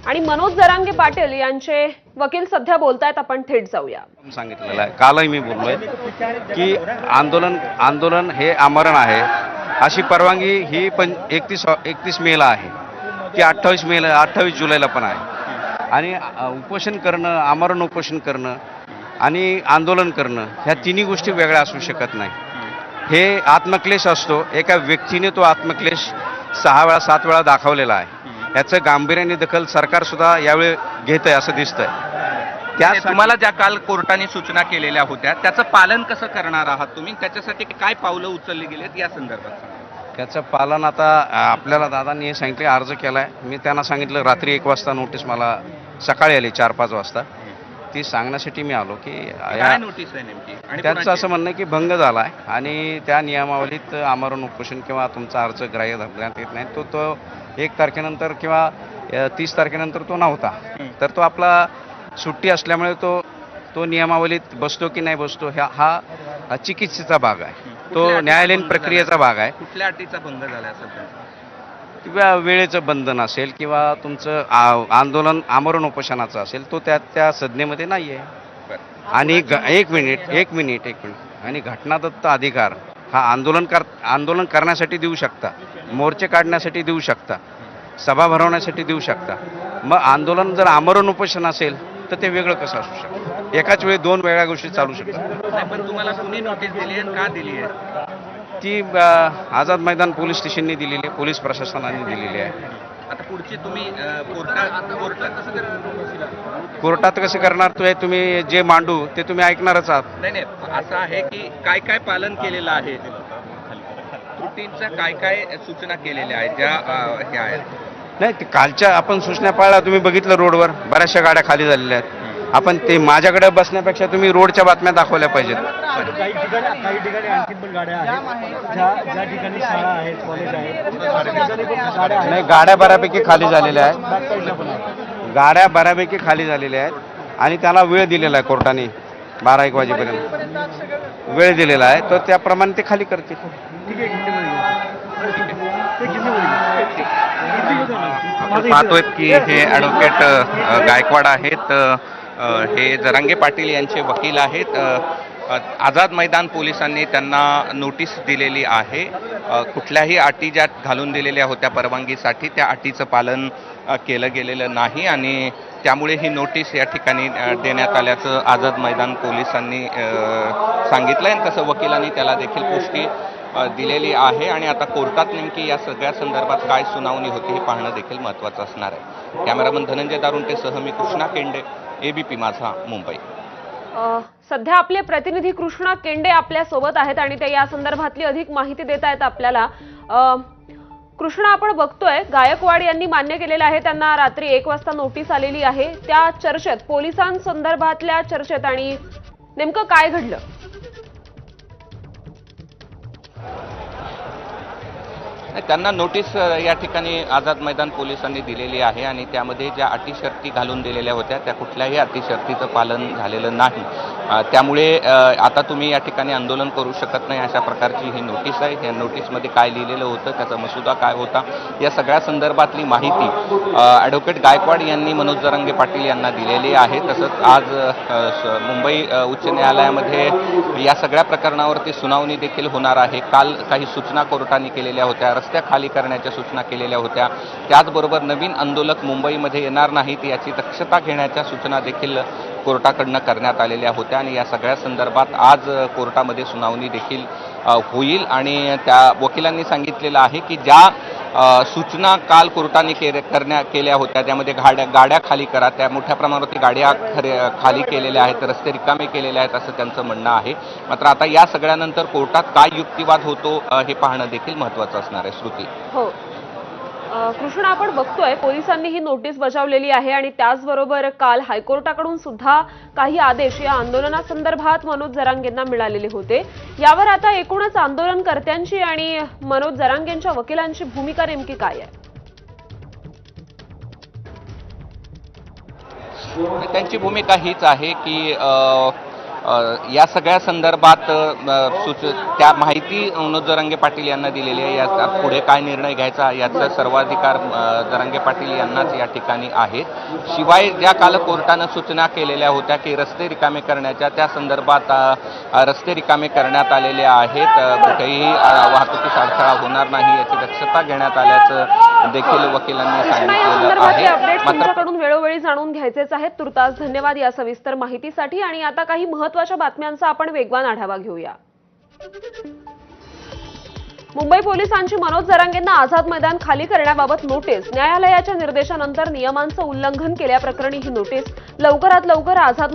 आणि मनोज जरांगे पाटील यांचे वकील सध्या बोलतायत, आपण थेट जाऊया. सांगितलेलं आहे, कालही मी बोललोय की आंदोलन हे आमरण आहे. अशी परवानगी ही 31 मेला आहे, ती 28 जुलैला पण आहे. आणि उपोषण करणं, आमरण उपोषण करणं आणि आंदोलन करणं ह्या तिन्ही गोष्टी वेगळ्या असू शकत नाही. हे आत्मक्लेश असतो. एका व्यक्तीने तो आत्मक्लेश 6 वेळा 7 वेळा दाखवलेला आहे. याचं गांभीर्याने दखल सरकार सुद्धा यावेळी घेत आहे असं दिसतंय. तुम्हाला ज्या काल कोर्टाने सूचना केलेल्या होत्या त्याचं पालन कसं करणार आहात तुम्ही, त्याच्यासाठी काय पावलं उचलली गेलीत या संदर्भात? त्याचं पालन आता आपल्याला दादांनी हे सांगितले, अर्ज केलाय. मी त्यांना सांगितलं रात्री 1 वाजता नोटीस मला सकाळी आली 4-5 वाजता. ती सांगण्यासाठी मी आलो की काय नोटीस आहे नेमकी आणि त्यांचं असं म्हणणं आहे की भंग झाला आहे आणि त्या नियमावलीत आमरण उपोषण किंवा तुमचा अर्ज ग्राह्य धरण्यात येत नाही. तो 1 तारखेनंतर किंवा 30 तारखेनंतर तो नव्हता. तर तो आपला सुट्टी असल्यामुळे तो नियमावलीत बसतो की नाही बसतो हा चिकित्सेचा भाग आहे. तो न्यायालयीन प्रक्रियेचा भाग आहे. कुठल्या अटीचा भंग झाला असेल? किंवा वेळेचं बंधन असेल किंवा तुमचं आंदोलन आमरण उपोषणाचं असेल, तो त्या संज्ञेमध्ये नाही आहे. आणि एक मिनिट आणि घटनादत्त अधिकार हा आंदोलन करण्यासाठी देऊ शकता, मोर्चे काढण्यासाठी देऊ शकता, सभा भरवण्यासाठी देऊ शकता. मग आंदोलन जर आमरण उपोषण असेल तर ते वेगळं कसं असू शकतं? एकाच वेळी 2 वेगळ्या गोष्टी चालू शकतात. पण तुम्हाला कुणी नोटीस दिली आहे, का दिली आहे? ती आझाद मैदान पोलीस स्टेशनने दिलेली आहे, पोलीस प्रशासनाने दिलेली आहे. आता पुढची तुम्ही कोर्टात कसं करणार? तुम्ही जे मांडू ते तुम्ही ऐकणारच आहात. नाही, असं आहे की काय काय पालन केलेलं आहे, त्रुटींच्या काय सूचना केलेल्या आहेत ज्या ह्या आहेत? नाही, ते कालच्या आपण सूचना पाळल्या. तुम्ही बघितलं रोडवर बऱ्याचशा गाड्या खाली झालेल्या आहेत. आपण ते माझ्याकडे बसण्यापेक्षा तुम्ही रोडच्या बातम्या दाखवल्या पाहिजेत. काही ठिकाणी आणखी पण गाड्या आहेत, ज्या ठिकाणी शाळा आहेत, कॉलेज आहेत, नाही, गाड्या बऱ्यापैकी खाली झालेल्या आहेत. गाड्या बऱ्यापैकी खाली झालेल्या आहेत आणि त्याला वेळ दिलेला आहे कोर्टाने 12-1 वाजेपर्यंत वेळ दिलेला आहे. तर त्याप्रमाणे ते खाली करतील. पाहतोय की हे ॲडव्होकेट गायकवाड आहेत, हे जरांगे पाटील यांचे वकील आहेत. आझाद मैदान पोलिसांनी त्यांना नोटीस दिलेली आहे. कुठल्याही अटी ज्या घालून दिलेल्या होत्या परवानगीसाठी त्या अटीचं पालन केलं गेलेलं नाही आणि त्यामुळे ही नोटीस या ठिकाणी देण्यात आल्याचं आझाद मैदान पोलिसांनी सांगितलं आहे. तसं वकिलांनी त्याला देखील पुष्टी दिलेली आहे आणि आता कोर्टात नेमकी या सगळ्या संदर्भात काय सुनावणी होती हे पाहणं देखील महत्त्वाचं असणार आहे. कॅमेरामन धनंजय दारुंटेसह मी कृष्णा केंडे, एबीपी माझा, मुंबई. सध्या आपले प्रतिनिधी कृष्णा केंडे आपल्या सोबत आहेत आणि ते या संदर्भातली अधिक माहिती देत आहेत आपल्याला. कृष्णा, आपण बघतोय गायकवाड यांनी मान्य केलेलं आहे, त्यांना रात्री 1 वाजता नोटीस आलेली आहे. त्या चर्चेत, पोलिसांसंदर्भातल्या चर्चेत आणि नेमकं काय घडलं? त्यांना नोटीस या ठिकाणी आझाद मैदान पोलिसांनी दिलेली आहे आणि त्यामध्ये ज्या अटी शर्ती घालून दिलेल्या होत्या त्या कुठल्याही अटी शर्तीचं पालन झालेलं नाही. त्यामुळे आता तुम्ही या ठिकाणी आंदोलन करू शकत नाही अशा प्रकारची ही नोटीस आहे. या नोटीसमध्ये काय लिहिलेलं होतं, त्याचा मसुदा काय होता, या सगळ्या संदर्भातली माहिती ॲडव्होकेट गायकवाड यांनी मनोज जरांगे पाटील यांना दिलेली आहे. तसंच आज मुंबई उच्च न्यायालयामध्ये या सगळ्या प्रकरणावरती सुनावणी देखील होणार आहे. काल काही सूचना कोर्टाने केलेल्या होत्या, रस्त्या खाली करण्याच्या सूचना केलेल्या होत्या. त्याचबरोबर नवीन आंदोलक मुंबईमध्ये येणार नाहीत याची दक्षता घेण्याच्या सूचना देखील कोर्टाकडनं करण्यात आलेल्या होत्या आणि या सगळ्या संदर्भात आज कोर्टामध्ये सुनावणी देखील होईल आणि त्या वकिलांनी सांगितलेलं आहे की ज्या सूचना काल कोर्टाने केल्या होत्या त्यामध्ये गाड्या खाली करा, त्या मोठ्या प्रमाणावरती गाड्या खाली केलेल्या आहेत, रस्ते रिकामे केलेले आहेत असं त्यांचं म्हणणं आहे. मात्र आता या सगळ्यानंतर कोर्टात काय युक्तिवाद होतो हे पाहणं देखील महत्त्वाचं असणार आहे. श्रुती. हो कृष्णा, आपण बघतोय पोलिसांनी ही नोटीस बजावलेली आहे आणि त्याचबरोबर काल हायकोर्टाकडून सुद्धा काही आदेश या आंदोलनासंदर्भात मनोज जरांगेंना मिळालेले होते. यावर आता एकूणच आंदोलनकर्त्यांची आणि मनोज जरांगेंच्या वकिलांची भूमिका नेमकी काय आहे? त्यांची भूमिका हीच आहे की या सगळ्या संदर्भात त्या माहिती मनोज जरांगे पाटील यांना दिलेली आहे. या पुढे काय निर्णय घ्यायचा याचा सर्वाधिकार जरांगे पाटील यांनाच या ठिकाणी आहे. शिवाय ज्या काल कोर्टानं सूचना केलेल्या होत्या की रस्ते रिकामे करण्याच्या, त्या संदर्भात रस्ते रिकामे करण्यात आलेले आहेत. कुठेही वाहतुकीस अडथळा होणार नाही याची दक्षता घेण्यात आल्याचं देखील वकिलांनी कृष्णा, या सांगितलेलं संदर्भातले आहे. अपडेट्स मात्र तुमच्याकडून वेळोवेळी जाणून घ्यायचेच आहेत. तुर्तास धन्यवाद या सविस्तर माहितीसाठी. आणि आता काही महत्त्वाच्या बातम्यांचा आपण वेगवान आढावा घेऊया. मुंबई पोलिसांची मनोज जरांगेंना आझाद मैदान खाली करण्याबाबत नोटीस. न्यायालयाच्या निर्देशानंतर नियमांचं उल्लंघन केल्याप्रकरणी ही नोटीस. लवकरात लवकर आझाद